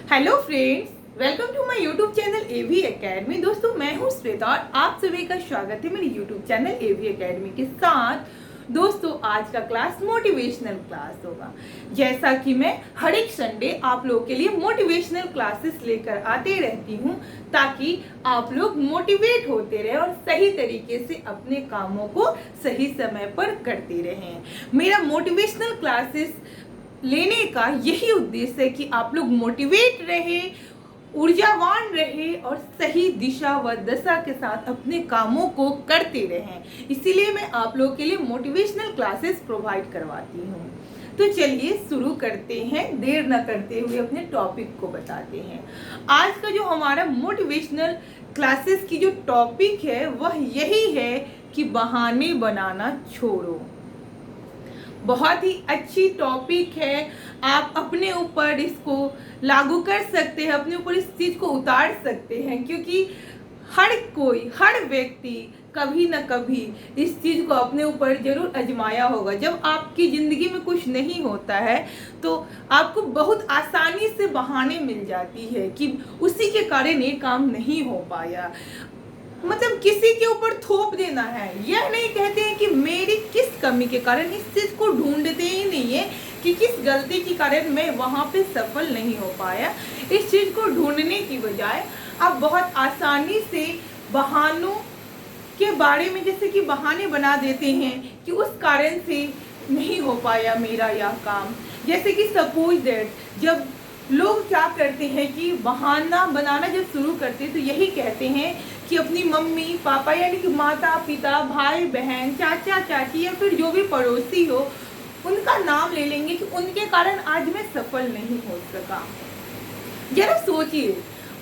Hello friends, welcome to my YouTube channel AV academy. दोस्तों, मैं हूं श्वेता और आप सभी का स्वागत है मेरे यूट्यूब चैनल एवी एकेडमी के साथ। दोस्तों, आज का क्लास मोटिवेशनल क्लास होगा। जैसा कि मैं हर एक संडे आप लोगों के लिए मोटिवेशनल क्लासेस लेकर आते रहती हूं, ताकि आप लोग मोटिवेट होते रहे और सही तरीके से अपने कामों को सही समय पर करते रहें। मेरा मोटिवेशनल क्लासेस लेने का यही उद्देश्य है कि आप लोग मोटिवेट रहे, ऊर्जावान रहे और सही दिशा व दशा के साथ अपने कामों को करते रहें। इसीलिए मैं आप लोगों के लिए मोटिवेशनल क्लासेस प्रोवाइड करवाती हूँ। तो चलिए शुरू करते हैं, देर न करते हुए अपने टॉपिक को बताते हैं। आज का जो हमारा मोटिवेशनल क्लासेस की जो टॉपिक है वह यही है कि बहाने बनाना छोड़ो। बहुत ही अच्छी टॉपिक है। आप अपने ऊपर इसको लागू कर सकते हैं, अपने ऊपर इस चीज को उतार सकते हैं, क्योंकि हर व्यक्ति कभी न कभी इस चीज को अपने ऊपर जरूर आजमाया होगा। जब आपकी जिंदगी में कुछ नहीं होता है तो आपको बहुत आसानी से बहाने मिल जाती है कि उसी के कारण ये काम नहीं हो पाया। मतलब किसी के ऊपर थोप देना है। यह नहीं कहते हैं कि मेरी किस कमी के कारण, इस चीज को ढूंढते ही नहीं है कि किस गलती के कारण मैं वहां पे सफल नहीं हो पाया। इस चीज को ढूंढने की बजाय आप बहुत आसानी से बहानों के बारे में, जैसे कि बहाने बना देते हैं कि उस कारण से नहीं हो पाया मेरा यह काम। जैसे कि सपोज दैट, जब लोग क्या करते हैं कि बहाना बनाना जब शुरू करते हैं तो यही कहते हैं कि अपनी मम्मी पापा यानी कि माता पिता, भाई बहन, चाचा चाची या फिर जो भी पड़ोसी हो, उनका नाम ले लेंगे कि उनके कारण आज मैं सफल नहीं हो सका। जरा सोचिए,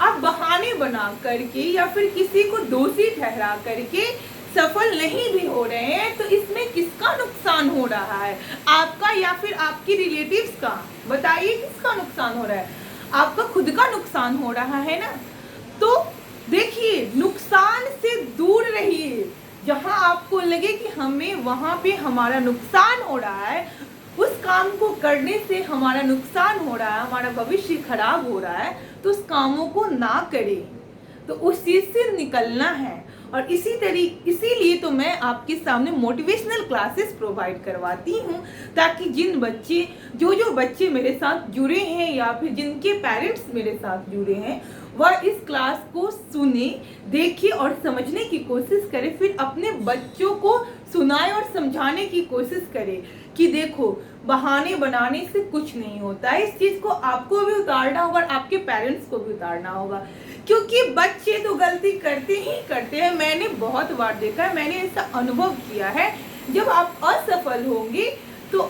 आप बहाने बना करके या फिर किसी को दोषी ठहरा करके सफल नहीं भी हो रहे हैं, तो इसमें किसका नुकसान हो रहा है? आपका या फिर आपकी रिलेटिव्स का? बताइए किसका नुकसान हो रहा है? आपका खुद का नुकसान हो रहा है ना। तो देखिए, नुकसान से दूर रहिए। जहां आपको लगे कि हमें वहां पे हमारा नुकसान हो रहा है, उस काम को करने से हमारा नुकसान हो रहा है, हमारा भविष्य खराब हो रहा है, तो उस कामों को ना करें। तो उस चीज से निकलना है। और इसीलिए तो मैं आपके सामने मोटिवेशनल क्लासेस प्रोवाइड करवाती हूँ, ताकि जो बच्चे मेरे साथ जुड़े हैं या फिर जिनके पेरेंट्स मेरे साथ जुड़े हैं, वह इस क्लास को सुने, देखे और समझने की कोशिश करे, फिर अपने बच्चों को सुनाए और समझाने की कोशिश करे कि देखो, बहाने बनाने से कुछ नहीं होता है। इस चीज को आपको भी उतारना होगा और आपके पेरेंट्स को भी उतारना होगा, क्योंकि बच्चे तो गलती करते ही करते हैं। मैंने बहुत बार देखा है, मैंने इसका अनुभव किया है। जब आप असफल होंगे तो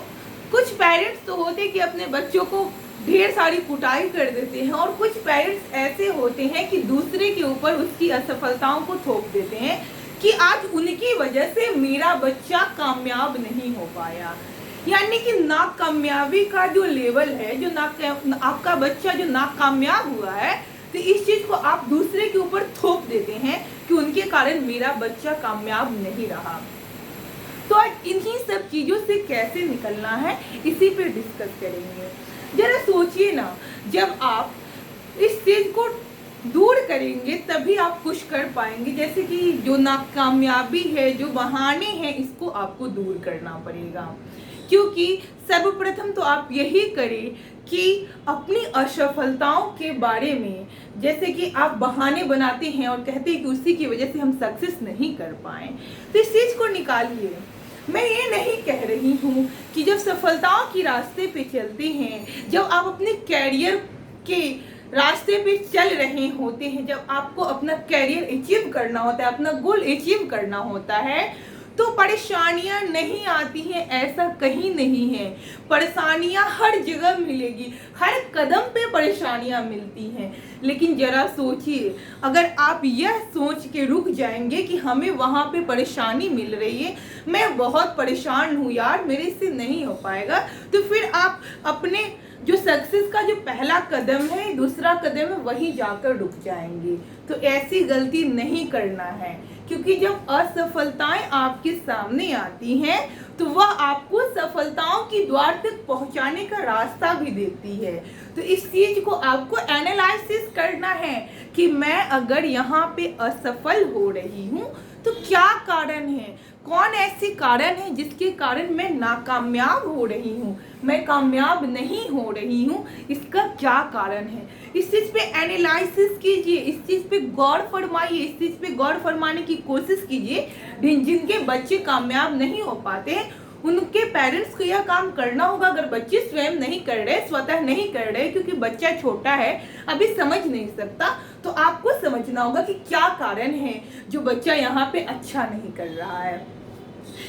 कुछ पेरेंट्स तो होते कि अपने बच्चों को ढेर सारी कुटाई कर देते हैं, और कुछ पेरेंट्स ऐसे होते हैं कि दूसरे के ऊपर उसकी असफलताओं को थोप देते हैं कि आज उनकी वजह से मेरा बच्चा कामयाब नहीं हो पाया। यानी कि नाकामयाबी का जो लेवल है, जो आपका बच्चा जो नाकामयाब हुआ है, तो इस चीज को आप दूसरे के ऊपर थोप देते हैं कि उनके कारण मेरा बच्चा कामयाब नहीं रहा। तो आज इन्हीं सब चीजों से कैसे निकलना है, इसी पे डिस्कस करेंगे। जरा सोचिए ना, जब आप इस चीज को दूर करेंगे तभी आप कुछ कर पाएंगे। जैसे कि जो नाकामयाबी है, जो बहाने हैं, इसको आपको दूर करना पड़ेगा। क्योंकि सर्वप्रथम तो आप यही करें कि अपनी असफलताओं के बारे में, जैसे कि आप बहाने बनाते हैं और कहते हैं कि उसी की वजह से हम सक्सेस नहीं कर पाए, तो इस चीज को निकालिए। मैं ये नहीं कह रही हूँ कि जब सफलताओं की रास्ते पे चलते हैं, जब आप अपने कैरियर के रास्ते पे चल रहे होते हैं, जब आपको अपना कैरियर अचीव करना होता है, अपना गोल अचीव करना होता है, तो परेशानियां नहीं आती हैं, ऐसा कहीं नहीं है। परेशानियां हर जगह मिलेगी, हर कदम पे परेशानियां मिलती हैं। लेकिन जरा सोचिए, अगर आप यह सोच के रुक जाएंगे कि हमें वहां पे परेशानी मिल रही है, मैं बहुत परेशान हूँ यार, मेरे से नहीं हो पाएगा, तो फिर आप अपने जो सक्सेस का जो पहला कदम है, दूसरा कदम है, वहीं जाकर रुक जाएंगे। तो ऐसी गलती नहीं करना है, क्योंकि जब असफलताएं आपके सामने आती हैं तो वह आपको सफलताओं की द्वार तक पहुंचाने का रास्ता भी देती है। तो इस चीज को आपको एनालिसिस करना है कि मैं अगर यहाँ पे असफल हो रही हूँ तो क्या कारण है, कौन ऐसे कारण है जिसके कारण मैं नाकामयाब हो रही हूँ, मैं कामयाब नहीं हो रही हूँ, इसका क्या कारण है। इस चीज पे एनालिसिस कीजिए, इस चीज पे गौर फरमाइए, इस चीज पे गौर फरमाने की कोशिश कीजिए। जिनके बच्चे कामयाब नहीं हो पाते हैं उनके पेरेंट्स को यह काम करना होगा। अगर बच्चे स्वयं नहीं कर रहे, स्वतः नहीं कर रहे, क्योंकि बच्चा छोटा है अभी समझ नहीं सकता, तो आपको समझना होगा कि क्या कारण है जो बच्चा यहाँ पे अच्छा नहीं कर रहा है।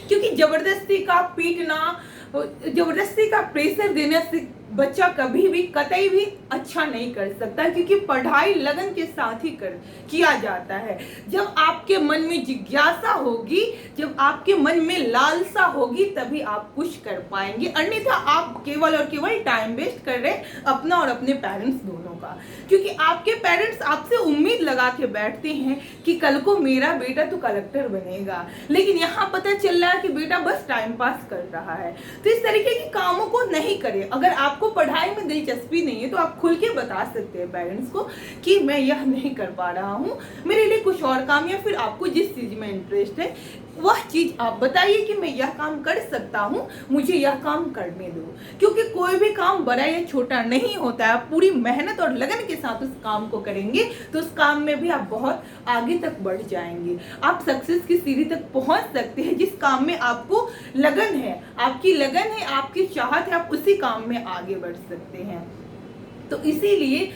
क्योंकि जबरदस्ती का पीटना, जबरदस्ती का प्रेशर देने से बच्चा कभी भी कतई भी अच्छा नहीं कर सकता, क्योंकि पढ़ाई लगन के साथ ही किया जाता है। जब आपके मन में जिज्ञासा होगी, जब आपके मन में लालसा होगी, तभी आप कुछ कर पाएंगे। अन्यथा आप केवल और केवल टाइम वेस्ट कर रहे हैं अपना और अपने पेरेंट्स दोनों का। क्योंकि आपके पेरेंट्स आपसे उम्मीद लगा के बैठते हैं कि कल को मेरा बेटा तो कलेक्टर बनेगा, लेकिन यहाँ पता चल रहा है कि बेटा बस टाइम पास कर रहा है। तो इस तरीके के कामों को नहीं करें। अगर आपको पढ़ाई में दिलचस्पी नहीं है तो आप खुल के बता सकते हैं पेरेंट्स को कि मैं यह नहीं कर पा रहा हूँ, मेरे लिए कुछ और काम, या फिर आपको जिस चीज में इंटरेस्ट है वह चीज आप बताइए कि मैं यह काम कर सकता हूँ, मुझे यह काम करने दो। क्योंकि कोई भी काम बड़ा या छोटा नहीं होता है। आप पूरी मेहनत और लगन के साथ उस काम को करेंगे तो उस काम में भी आप बहुत आगे तक बढ़ जाएंगे। आप सक्सेस की सीढ़ी तक पहुंच सकते हैं। जिस काम में आपको लगन है, आपकी लगन है, आपकी चाहत है, आप उसी काम में आगे बढ़ सकते हैं। तो इसीलिए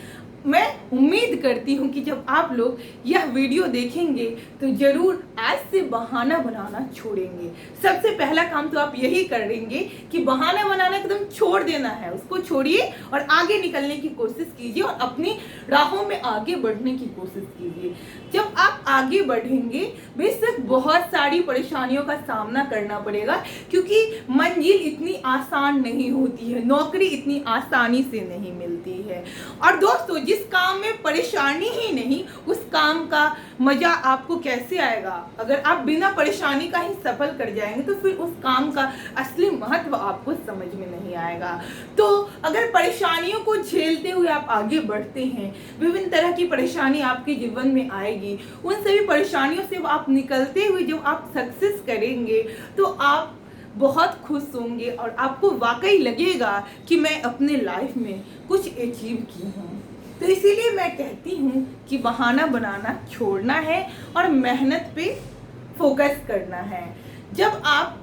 मैं उम्मीद करती हूँ कि जब आप लोग यह वीडियो देखेंगे तो जरूर आज से बहाना बनाना छोड़ेंगे। सबसे पहला काम तो आप यही करेंगे कि बहाना बनाना एकदम छोड़ देना है, उसको छोड़िए और आगे निकलने की कोशिश कीजिए और अपनी राहों में आगे बढ़ने की कोशिश कीजिए। जब आप आगे बढ़ेंगे बेशक बहुत सारी परेशानियों का सामना करना पड़ेगा, क्योंकि मंजिल इतनी आसान नहीं होती है, नौकरी इतनी आसानी से नहीं मिलती है। और दोस्तों, जिस काम में परेशानी ही नहीं उस काम का मजा आपको कैसे आएगा। अगर आप बिना परेशानी का ही सफल कर जाएंगे तो फिर उस काम का असली महत्व आपको समझ में नहीं आएगा। तो अगर परेशानियों को झेलते हुए आप आगे बढ़ते हैं, विभिन्न तरह की परेशानी आपके जीवन में आएगी, उन सभी परेशानियों से आप निकलते हुए जब आप सक्सेस करेंगे तो आप बहुत खुश होंगे और आपको वाकई लगेगा कि मैं अपने लाइफ में कुछ अचीव की हूँ। तो इसीलिए मैं कहती हूँ कि बहाना बनाना छोड़ना है और मेहनत पे फोकस करना है। जब आप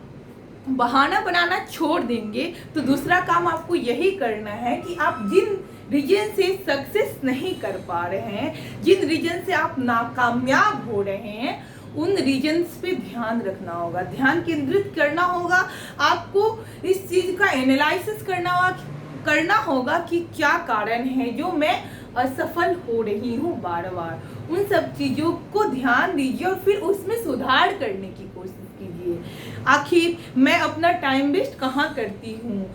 बहाना बनाना छोड़ देंगे तो दूसरा काम आपको यही करना है कि आप जिन रीजन से सक्सेस नहीं कर पा रहे हैं, जिन रीजन से आप नाकामयाब हो रहे हैं, उन रीजन्स पे ध्यान रखना होगा, ध्यान केंद्रित करना होगा। आपको इस चीज का एनालिसिस करना होगा कि क्या कारण है जो मैं असफल हो रही हूँ बार बार। उन सब चीजों को ध्यान दीजिए और फिर उसमें सुधार करने की कोशिश कीजिए। आखिर मैं अपना टाइम वेस्ट कहाँ करती हूँ,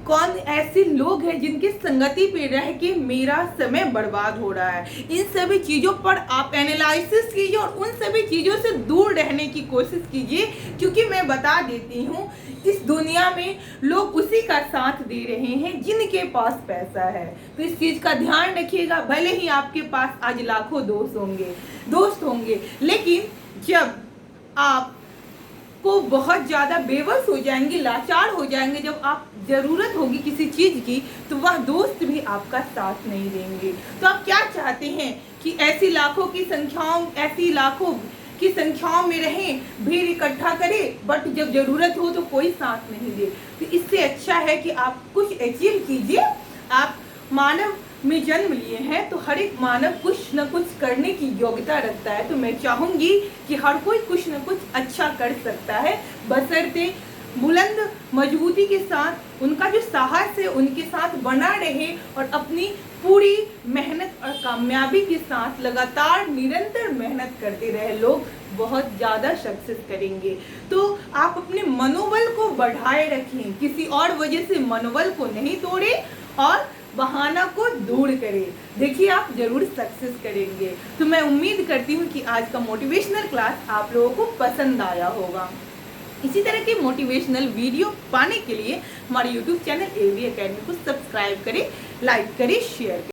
कौन ऐसे लोग हैं जिनके संगति पे रह के मेरा समय बर्बाद हो रहा है, इन सभी चीज़ों पर आप एनालिसिस कीजिए और उन सभी चीज़ों से दूर रहने की कोशिश कीजिए। क्योंकि मैं बता देती हूँ, इस दुनिया में लोग उसी का साथ दे रहे हैं जिनके पास पैसा है। तो इस चीज़ का ध्यान रखिएगा। भले ही आपके पास आज लाखों दोस्त होंगे, लेकिन जब आप को बहुत ज़्यादा बेबस हो जाएंगे, लाचार हो जाएंगे, जब आप ज़रूरत होगी किसी चीज़ की तो वह दोस्त भी आपका साथ नहीं देंगे। तो आप क्या चाहते हैं कि ऐसी लाखों की संख्याओं में रहें, भीड़ इकट्ठा करें, बट जब ज़रूरत हो तो कोई साथ नहीं दे। तो इससे अच्छा है कि आप कुछ अचीव कीजिए। आप मानव में जन्म लिए हैं तो हर एक मानव कुछ न कुछ करने की योग्यता रखता है। तो मैं चाहूँगी कि हर कोई कुछ न कुछ अच्छा कर सकता है, बशर्ते बुलंद मजबूती के साथ उनका जो साहस है उनके साथ बना रहे और अपनी पूरी मेहनत और कामयाबी के साथ लगातार निरंतर मेहनत करते रहे, लोग बहुत ज़्यादा सक्सेस करेंगे। तो आप अपने मनोबल को बढ़ाए रखें, किसी और वजह से मनोबल को नहीं तोड़ें और बहाना को दूर करें। देखिए आप जरूर सक्सेस करेंगे। तो मैं उम्मीद करती हूँ कि आज का मोटिवेशनल क्लास आप लोगों को पसंद आया होगा। इसी तरह के मोटिवेशनल वीडियो पाने के लिए हमारे YouTube चैनल AV एकेडमी को सब्सक्राइब करें, लाइक करें, शेयर करें।